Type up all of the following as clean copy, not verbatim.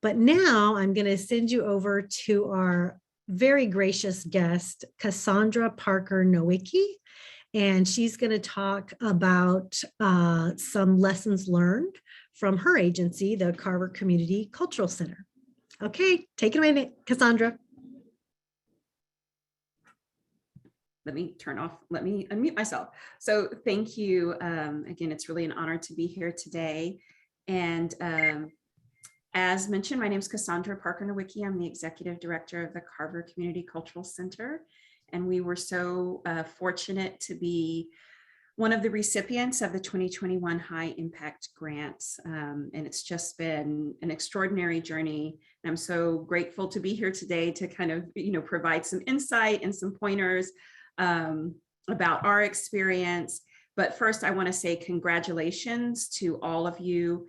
But now I'm going to send you over to our very gracious guest, Cassandra Parker Nowicki, and she's going to talk about some lessons learned from her agency, the Carver Community Cultural Center. Okay, take it away, Cassandra. Let me unmute myself. So thank you. Again, it's really an honor to be here today. And as mentioned, my name is Cassandra Parker Nowicki. I'm the Executive Director of the Carver Community Cultural Center. And we were so fortunate to be one of the recipients of the 2021 High Impact Grants. And it's just been an extraordinary journey. And I'm so grateful to be here today to kind of, provide some insight and some pointers about our experience. But first, I want to say congratulations to all of you.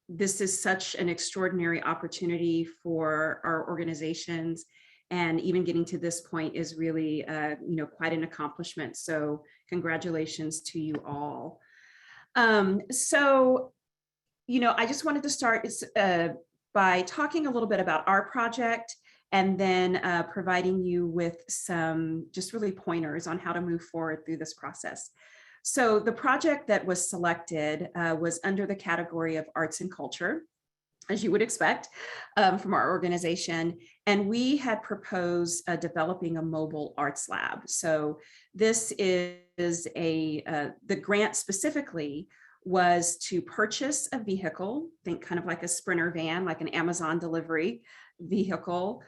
This is such an extraordinary opportunity for our organizations, and even getting to this point is really, quite an accomplishment. So congratulations to you all. I just wanted to start by talking a little bit about our project, and then providing you with some just really pointers on how to move forward through this process. So the project that was selected was under the category of arts and culture, as you would expect from our organization. And we had proposed developing a mobile arts lab. So this is the grant specifically was to purchase a vehicle, think kind of like a Sprinter van, like an Amazon delivery vehicle,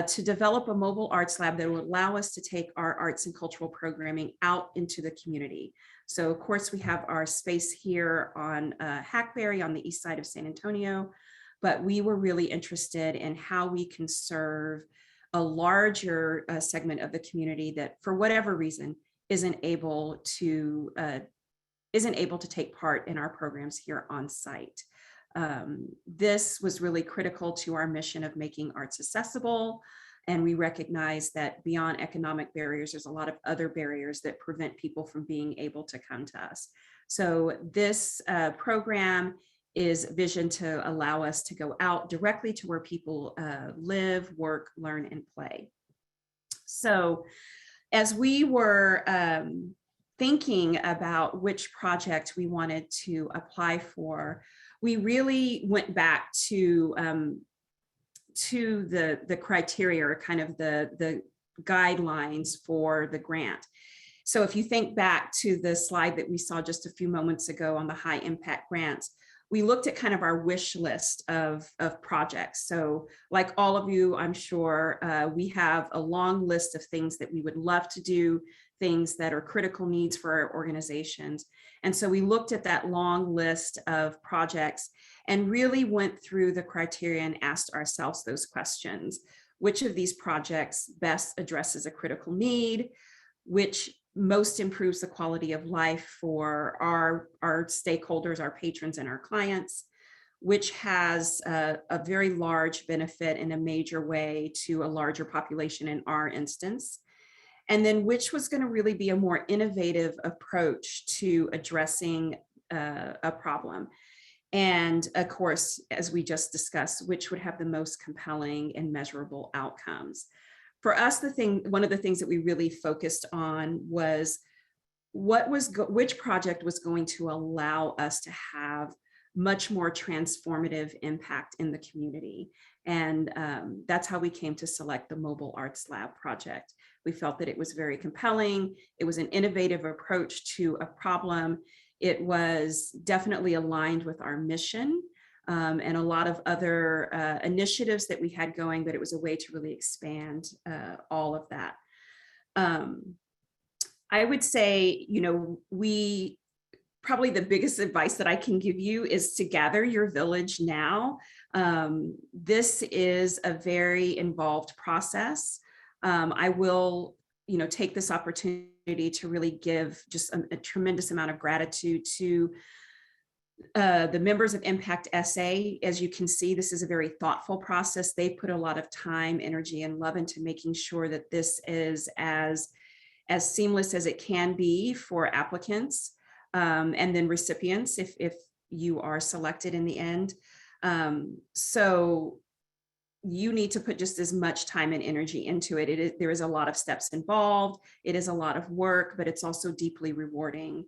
to develop a mobile arts lab that would allow us to take our arts and cultural programming out into the community. So of course we have our space here on Hackberry on the east side of San Antonio, but we were really interested in how we can serve a larger segment of the community that for whatever reason isn't able to take part in our programs here on site. This was really critical to our mission of making arts accessible. And we recognize that beyond economic barriers, there's a lot of other barriers that prevent people from being able to come to us. So this program is visioned to allow us to go out directly to where people live, work, learn, and play. So as we were thinking about which project we wanted to apply for, we really went back to the criteria, or kind of the guidelines for the grant. So if you think back to the slide that we saw just a few moments ago on the high impact grants, we looked at kind of our wish list of projects. So like all of you, I'm sure we have a long list of things that we would love to do, things that are critical needs for our organizations. And so we looked at that long list of projects and really went through the criteria and asked ourselves those questions. Which of these projects best addresses a critical need? Which most improves the quality of life for our stakeholders, our patrons, and our clients? Which has a very large benefit in a major way to a larger population in our instance? And then which was going to really be a more innovative approach to addressing a problem? And of course, as we just discussed, which would have the most compelling and measurable outcomes? For us, one of the things that we really focused on was which project was going to allow us to have much more transformative impact in the community. And that's how we came to select the Mobile Arts Lab project. We felt that it was very compelling. It was an innovative approach to a problem. It was definitely aligned with our mission and a lot of other initiatives that we had going, but it was a way to really expand all of that. I would say, probably the biggest advice that I can give you is to gather your village now. This is a very involved process. I will, take this opportunity to really give just a tremendous amount of gratitude to the members of Impact SA. As you can see, this is a very thoughtful process. They put a lot of time, energy, and love into making sure that this is as seamless as it can be for applicants and then recipients if you are selected in the end. So you need to put just as much time and energy into it. There is a lot of steps involved. It is a lot of work, but it's also deeply rewarding.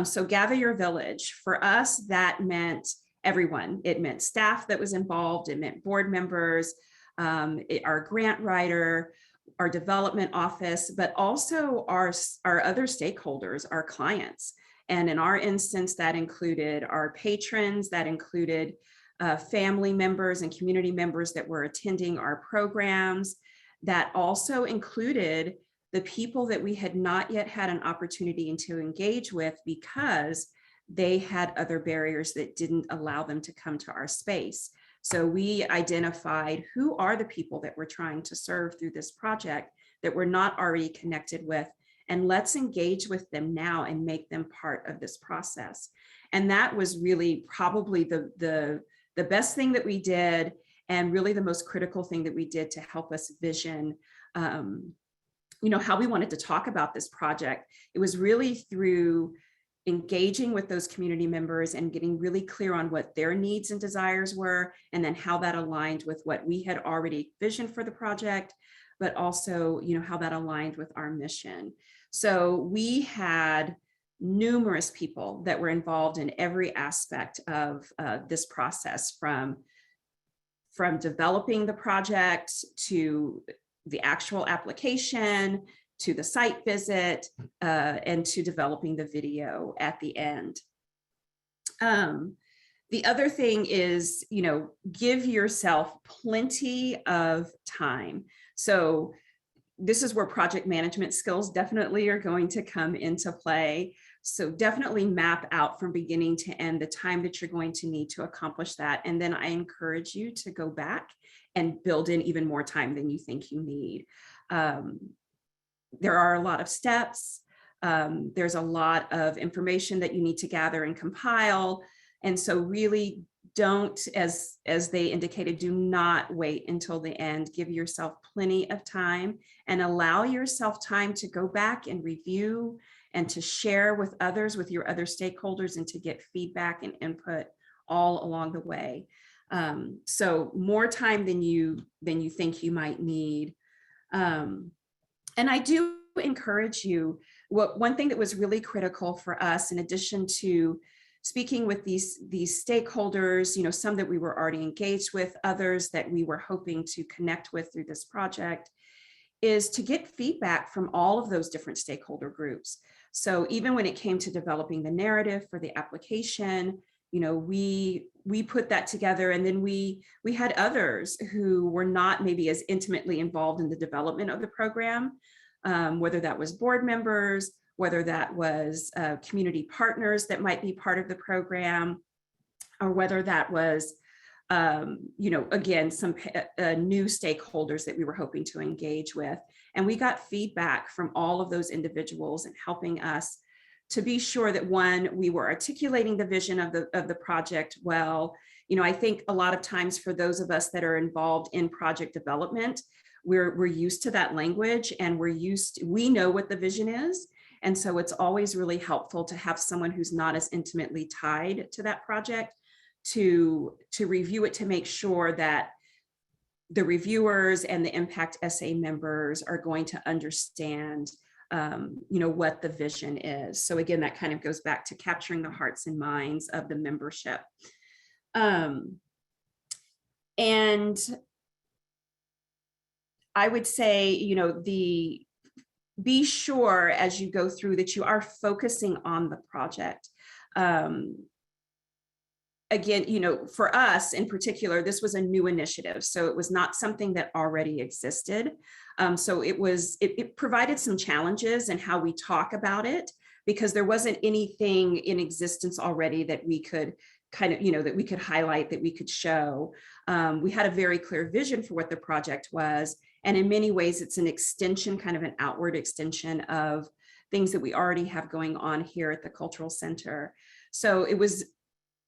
So gather your village. For us, that meant everyone. It meant staff that was involved. It meant board members, our grant writer, our development office, but also our other stakeholders, our clients. And in our instance, that included our patrons, that included family members and community members that were attending our programs, that also included the people that we had not yet had an opportunity to engage with because they had other barriers that didn't allow them to come to our space. So we identified who are the people that we're trying to serve through this project that we're not already connected with, and let's engage with them now and make them part of this process. And that was really probably the best thing that we did, and really the most critical thing that we did to help us vision how we wanted to talk about this project. It was really through engaging with those community members and getting really clear on what their needs and desires were, and then how that aligned with what we had already visioned for the project, but also, how that aligned with our mission. So we had numerous people that were involved in every aspect of this process, from developing the project to the actual application, to the site visit, and to developing the video at the end. The other thing is, give yourself plenty of time. So this is where project management skills definitely are going to come into play. So definitely map out from beginning to end the time that you're going to need to accomplish that. And then I encourage you to go back and build in even more time than you think you need. There are a lot of steps. There's a lot of information that you need to gather and compile. And so really don't, as they indicated, do not wait until the end. Give yourself plenty of time and allow yourself time to go back and review and to share with others, with your other stakeholders, and to get feedback and input all along the way. So more time than you think you might need. And I do encourage you, one thing that was really critical for us, in addition to speaking with these stakeholders, some that we were already engaged with, others that we were hoping to connect with through this project, is to get feedback from all of those different stakeholder groups. So even when it came to developing the narrative for the application, we put that together, and then we had others who were not maybe as intimately involved in the development of the program, whether that was board members, whether that was community partners that might be part of the program, or whether that was, again, some new stakeholders that we were hoping to engage with. And we got feedback from all of those individuals and helping us to be sure that, one, we were articulating the vision of the project well. I think a lot of times for those of us that are involved in project development, we're used to that language, and we know what the vision is. And so it's always really helpful to have someone who's not as intimately tied to that project to review it, to make sure that the reviewers and the Impact SA members are going to understand what the vision is. So again, that kind of goes back to capturing the hearts and minds of the membership. And I would say, be sure as you go through that you are focusing on the project. Again, for us in particular, this was a new initiative. So it was not something that already existed. So it provided some challenges in how we talk about it, because there wasn't anything in existence already that we could that we could highlight, that we could show. We had a very clear vision for what the project was. And in many ways, it's an extension, kind of an outward extension of things that we already have going on here at the Cultural Center. So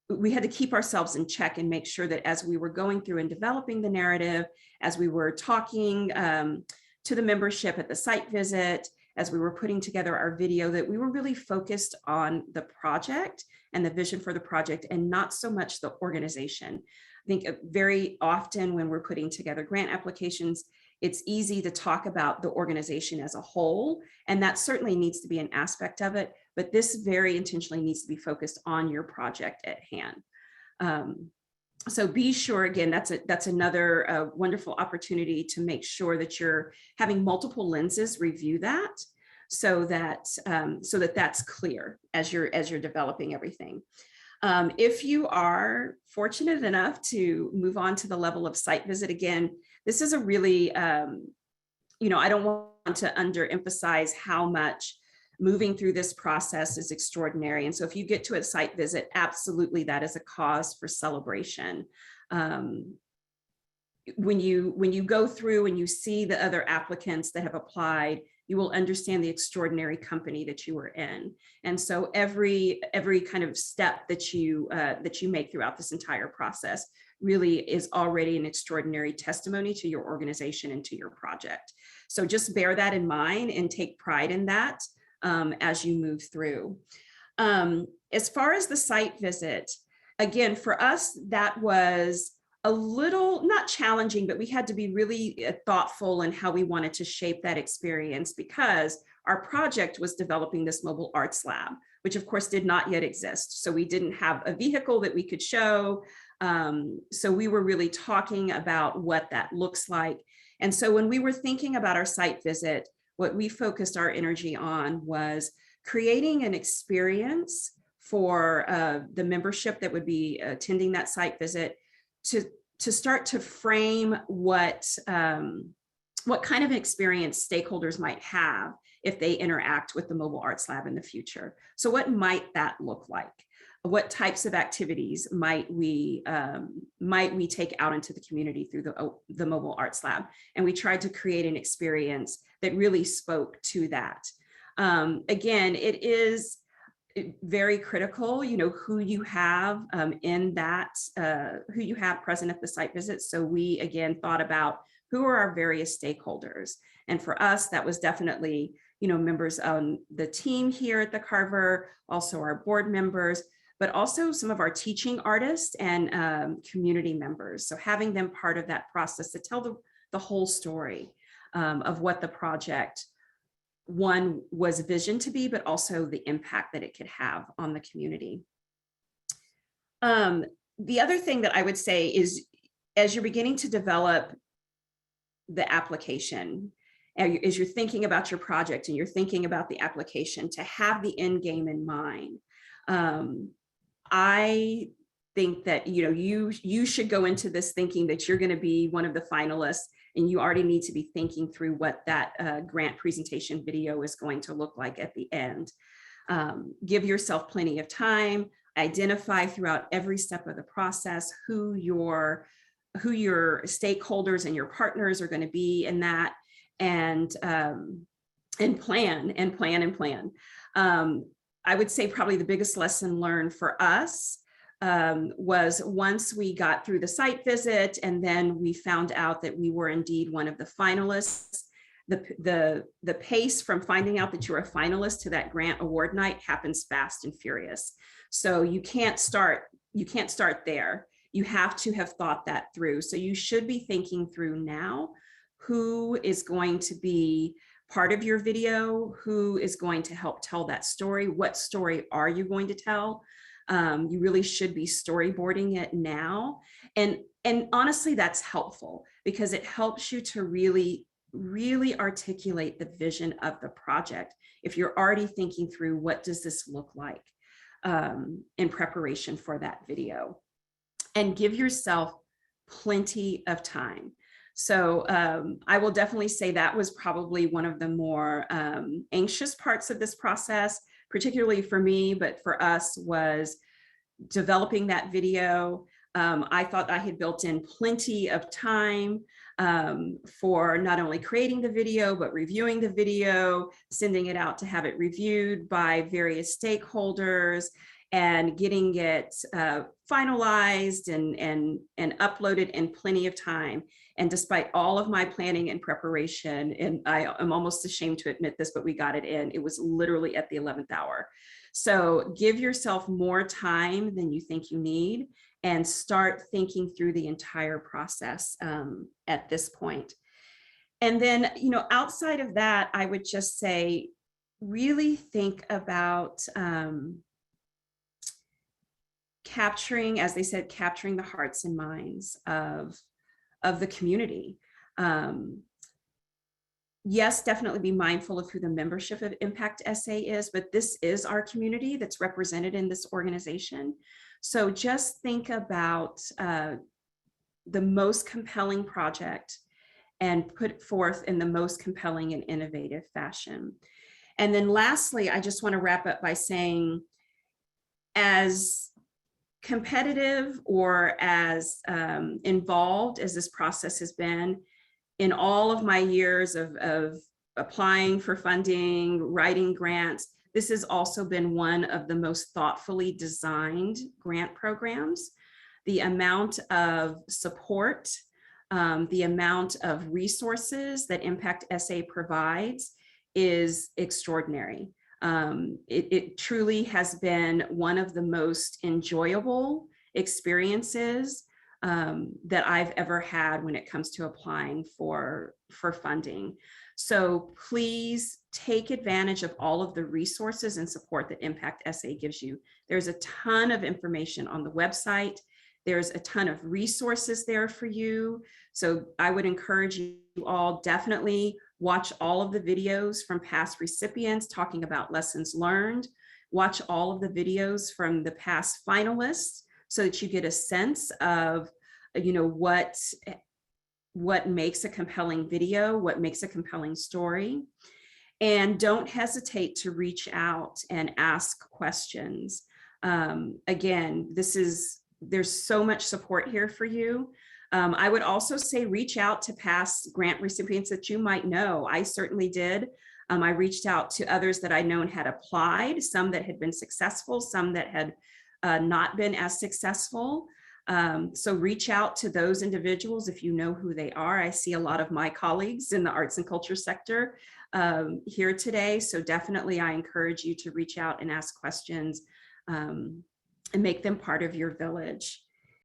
we had to keep ourselves in check and make sure that as we were going through and developing the narrative, as we were talking to the membership at the site visit, as we were putting together our video, that we were really focused on the project and the vision for the project, and not so much the organization. think very often when we're putting together grant applications, it's easy to talk about the organization as a whole, and that certainly needs to be an aspect of it, but this very intentionally needs to be focused on your project at hand. So be sure, again, that's another wonderful opportunity to make sure that you're having multiple lenses review that, so that that's clear as you're developing everything. If you are fortunate enough to move on to the level of site visit, again, this is a really, I don't want to underemphasize how much moving through this process is extraordinary. And so if you get to a site visit, absolutely that is a cause for celebration. When you go through and you see the other applicants that have applied, you will understand the extraordinary company that you are in. And so every kind of step that you make throughout this entire process really is already an extraordinary testimony to your organization and to your project. So just bear that in mind and take pride in that as you move through. As far as the site visit, again, for us, that was a little, not challenging, but we had to be really thoughtful in how we wanted to shape that experience, because our project was developing this mobile arts lab, which of course did not yet exist. So we didn't have a vehicle that we could show. So we were really talking about what that looks like. And so when we were thinking about our site visit, what we focused our energy on was creating an experience for the membership that would be attending that site visit, to start to frame what kind of experience stakeholders might have if they interact with the mobile arts lab in the future. So what might that look like? What types of activities might we take out into the community through the mobile arts lab? And we tried to create an experience that really spoke to that. Again, it is very critical, who you have in that, who you have present at the site visit. So we, again, thought about who are our various stakeholders. And for us, that was definitely, members on the team here at the Carver, also our board members, but also some of our teaching artists and community members. So having them part of that process to tell the whole story of what the project, one, was visioned to be, but also the impact that it could have on the community. The other thing that I would say is, as you're beginning to develop the application, as you're thinking about your project and you're thinking about the application, to have the end game in mind. I think that you should go into this thinking that you're going to be one of the finalists, and you already need to be thinking through what that grant presentation video is going to look like at the end. Give yourself plenty of time. Identify throughout every step of the process who your stakeholders and your partners are going to be in that, and plan. I would say probably the biggest lesson learned for us was once we got through the site visit and then we found out that we were indeed one of the finalists, the pace from finding out that you're a finalist to that grant award night happens fast and furious. So you can't start there. You have to have thought that through. So you should be thinking through now who is going to be part of your video, who is going to help tell that story, what story are you going to tell? You really should be storyboarding it now. And honestly, that's helpful because it helps you to really articulate the vision of the project. If you're already thinking through what does this look like in preparation for that video, and give yourself plenty of time. So I will definitely say that was probably one of the more anxious parts of this process, particularly for me, but for us, was developing that video. I thought I had built in plenty of time for not only creating the video, but reviewing the video, sending it out to have it reviewed by various stakeholders, and getting it finalized and uploaded in plenty of time. And despite all of my planning and preparation, and I am almost ashamed to admit this, but we got it in, it was literally at the 11th hour. So give yourself more time than you think you need, and start thinking through the entire process at this point. And then, outside of that, I would just say, really think about capturing, as they said, capturing the hearts and minds of the community. Yes, definitely be mindful of who the membership of Impact SA is, but this is our community that's represented in this organization. So just think about the most compelling project and put it forth in the most compelling and innovative fashion. And then lastly, I just want to wrap up by saying, as competitive or as involved as this process has been, in all of my years of applying for funding, writing grants, this has also been one of the most thoughtfully designed grant programs. The amount of support, the amount of resources that Impact SA provides is extraordinary. It truly has been one of the most enjoyable experiences that I've ever had when it comes to applying for funding. So please take advantage of all of the resources and support that Impact SA gives you. There's a ton of information on the website. There's a ton of resources there for you. So I would encourage you all, definitely watch all of the videos from past recipients talking about lessons learned. Watch all of the videos from the past finalists so that you get a sense of, what makes a compelling video, what makes a compelling story. And don't hesitate to reach out and ask questions. Again, there's so much support here for you. I would also say reach out to past grant recipients that you might know. I certainly did. I reached out to others that I'd known had applied, some that had been successful, some that had not been as successful. So reach out to those individuals if you know who they are. I see a lot of my colleagues in the arts and culture sector here today. So definitely I encourage you to reach out and ask questions and make them part of your village.